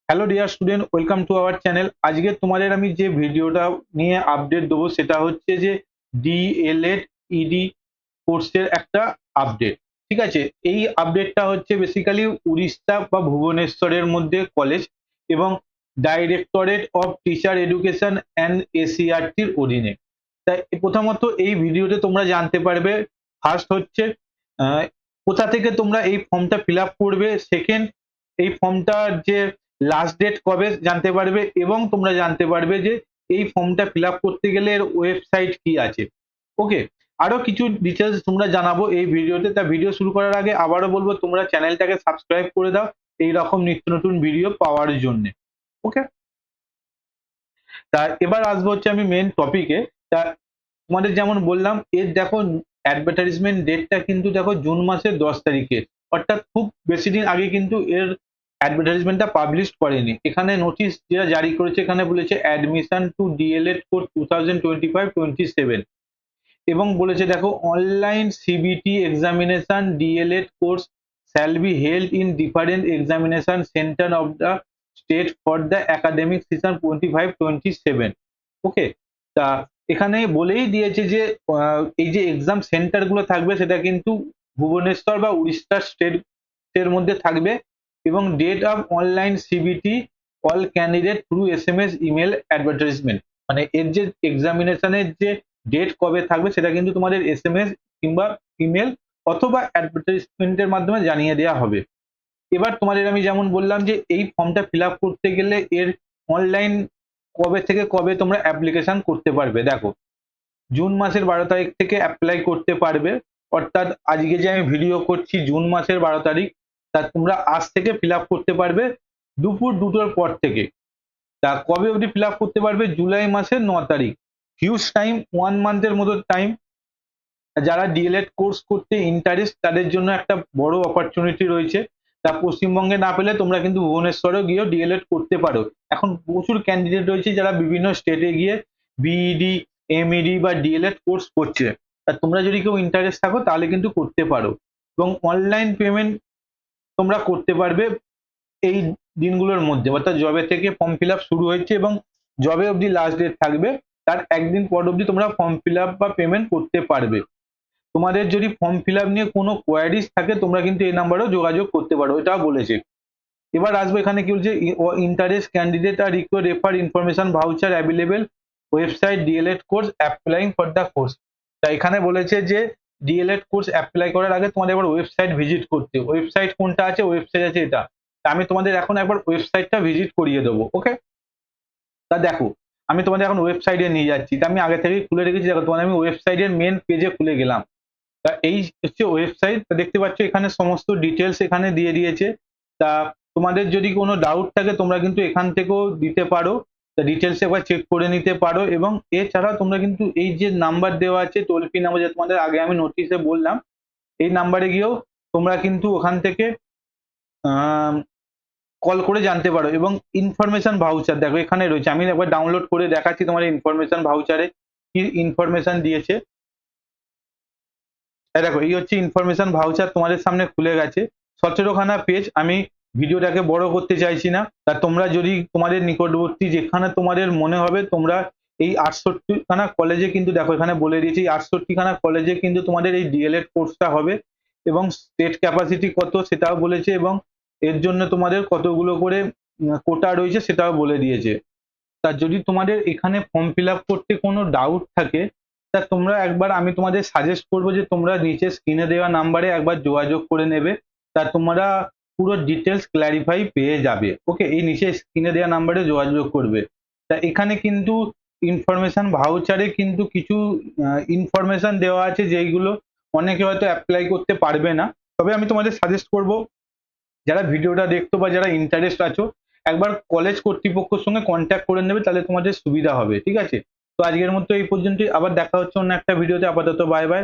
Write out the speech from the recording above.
Hello dear student, welcome to our channel. আজকে তোমাদের আমি যে ভিডিওটা নিয়ে আপডেট দেবো সেটা হচ্ছে যে ডিএলএড ইডি কোর্সের একটা আপডেট। ঠিক আছে, এই আপডেটটা হচ্ছে বেসিক্যালি উড়িষ্যা বা ভুবনেশ্বরের মধ্যে কলেজ এবং directorate of teacher education and এসিআরটির অধীনে। তাই প্রথমত এই ভিডিওতে তোমরা জানতে পারবে, ফার্স্ট হচ্ছে আহ, কোথা থেকে তোমরা এই ফর্মটা ফিল আপ করবে, সেকেন্ড এই ফর্মটার যে লাস্ট ডেট কবে জানতে পারবে, এবং তোমরা জানতে পারবে যে এই ফর্মটা ফিল আপ করতে গেলে এর ওয়েবসাইট কি আছে। ওকে, আরো কিছু ডিটেলস তোমরা জানাবো এই ভিডিওতে। তা ভিডিও শুরু করার আগে আবারও বলবো তোমরা চ্যানেলটাকে সাবস্ক্রাইব করে দাও এই রকম নিত্য নতুন ভিডিও পাওয়ার জন্য। ওকে, তা এবার আসবো হচ্ছে আমি মেন টপিকে। তা তোমাদের যেমন বললাম, এর দেখো অ্যাডভার্টাইজমেন্ট ডেটটা কিন্তু দেখো জুন মাসের 10 তারিখে, অর্থাৎ খুব বেশি দিন আগে কিন্তু এর অ্যাডভার্টাইজমেন্টটা পাবলিশ করেনি। এখানে নোটিশ যেটা জারি করেছে, এখানে বলেছে অ্যাডমিশন টু ডিএলএড কোর্স 2025-27, এবং বলেছে দেখো online CBT examination D.El.Ed course shall be held in different examination centre of the state for the academic season 25-27। ওকে, তা এখানে বলেই দিয়েছে যে এই যে এক্সাম সেন্টার গুলো থাকবে সেটা কিন্তু ভুবনেশ্বর বা উড়িষ্যা স্টেট এর মধ্যে থাকবে, এবং date of online CBT all candidate through SMS email advertisement, মানে এর যে এক্সামিনেশনের যে ডেট কবে থাকবে সেটা কিন্তু তোমাদের এসএমএস কিংবা ইমেল অথবা অ্যাডভার্টাইজমেন্টের মাধ্যমে জানিয়ে দেওয়া হবে। এবার তোমাদের আমি যেমন বললাম যে এই ফর্মটা ফিল আপ করতে গেলে এর অনলাইন কবে থেকে কবে তোমরা অ্যাপ্লিকেশন করতে পারবে। দেখো, জুন মাসের 12 তারিখ থেকে অ্যাপ্লাই করতে পারবে, অর্থাৎ আজকে যে আমি ভিডিও করছি জুন মাসের 12 তারিখ, তা তোমরা আজ থেকে ফিল আপ করতে পারবে দুপুর 2টোর পর থেকে। তা কবে অবধি ফিল আপ করতে পারবে? জুলাই মাসের 9 তারিখ। হিউজ টাইম, 1 মান্থের মতো টাইম। যারা ডিএলএড কোর্স করতে ইন্টারেস্ট তাদের জন্য একটা বড় অপরচুনিটি রয়েছে। তা পশ্চিমবঙ্গে না পেলে তোমরা কিন্তু ভুবনেশ্বরেও গিয়েও ডিএলএড করতে পারো। এখন প্রচুর ক্যান্ডিডেট রয়েছে যারা বিভিন্ন স্টেটে গিয়ে বিইডি, এমইডি বা ডিএলএড কোর্স করছে। তা তোমরা যদি কেউ ইন্টারেস্ট থাকো তাহলে কিন্তু করতে পারো, এবং অনলাইন পেমেন্ট তোমরা করতে পারবে এই দিনগুলোর মধ্যে, অর্থাৎ জবে থেকে ফর্ম ফিল আপ শুরু হয়েছে এবং জবে অবধি লাস্ট ডেট থাকবে, তার একদিন পর অবধি তোমরা ফর্ম ফিল আপ বা পেমেন্ট করতে পারবে। তোমাদের যদি ফর্ম ফিল আপ নিয়ে কোনো কোয়ারিজ থাকে তোমরা কিন্তু এই নাম্বারেও যোগাযোগ করতে পারো, এটাও বলেছে। এবার আসবো এখানে কি বলছে, interest candidate R required refer information voucher available website D.El.Ed course applying for the course. তা এখানে বলেছে যে ডিএলএড কোর্স অ্যাপ্লাই করার আগে তোমাদের এবার ওয়েবসাইট ভিজিট করতে। ওয়েবসাইট কোনটা আছে? ওয়েবসাইট আছে এটা। তা আমি তোমাদের এখন একবার ওয়েবসাইটটা ভিজিট করিয়ে দেবো। ওকে, তা দেখো আমি তোমাদের এখন ওয়েবসাইটে নিয়ে যাচ্ছি। তা আমি আগে থেকেই খুলে রেখেছি, দেখো তোমাদের আমি ওয়েবসাইটের মেন পেজে খুলে গেলাম। তা এই হচ্ছে ওয়েবসাইট। তা দেখতে পাচ্ছ এখানে সমস্ত ডিটেলস এখানে দিয়ে দিয়েছে। তা তোমাদের যদি কোনো ডাউট থাকে তোমরা কিন্তু এখান থেকেও দিতে পারো, তা ডিটেলস একবার চেক করে নিতে পারো। এবং এছাড়া তোমরা কিন্তু এই যে নাম্বার দেওয়া আছে টোল ফ্রি নাম্বার, যে তোমাদের আগে আমি নোটিশে বললাম, এই নাম্বারে গিয়েও তোমরা কিন্তু ওখান থেকে কল করে জানতে পারো। এবং ইনফরমেশন ভাউচার দেখো এখানে রয়েছে, আমি একবার ডাউনলোড করে দেখাচ্ছি তোমার ইনফরমেশন ভাউচারে কি ইনফরমেশন দিয়েছে। দেখো এই হচ্ছে ইনফরমেশন ভাউচার, তোমাদের সামনে খুলে গেছে 17খানা পেজ। আমি ভিডিওটাকে বড় করতে চাইছি না। তা তোমরা যদি তোমাদের নিকটবর্তী যেখানে তোমাদের মনে হবে, তোমরা এই 68খানা কলেজে কিন্তু দেখো এখানে বলে দিয়েছি 68খানা কলেজে কিন্তু তোমাদের এই ডিএলএড কোর্সটা হবে, এবং স্টেট ক্যাপাসিটি কত সেটাও বলেছে, এবং এর জন্য তোমাদের কতগুলো করে কোটা রয়েছে সেটাও বলে দিয়েছে। তা যদি তোমাদের এখানে ফর্ম ফিল আপ করতে কোনো ডাউট থাকে, তা তোমরা একবার, আমি তোমাদের সাজেস্ট করবো যে তোমরা নিচে স্ক্রিনে দেওয়া নাম্বারে একবার যোগাযোগ করে নেবে। তা তোমরা পুরো ডিটেলস ক্ল্যারিফাই পেয়ে যাবে। ওকে, এই নিচে স্ক্রিনে দেওয়া নাম্বারে যোগাযোগ করবে। তা এখানে কিন্তু ইনফরমেশন ভাউচারে কিন্তু কিছু ইনফরমেশন দেওয়া আছে যেইগুলো অনেকে হয়তো অ্যাপ্লাই করতে পারবে না। তবে আমি তোমাদের সাজেস্ট করবো যারা ভিডিওটা দেখতো বা যারা ইন্টারেস্ট আছো, একবার কলেজ কর্তৃপক্ষের সঙ্গে কন্ট্যাক্ট করে নেবে, তাহলে তোমাদের সুবিধা হবে। ঠিক আছে, তো আজকের মতো এই পর্যন্তই। আবার দেখা হচ্ছে অন্য একটা ভিডিওতে। আপাতত বাই বাই।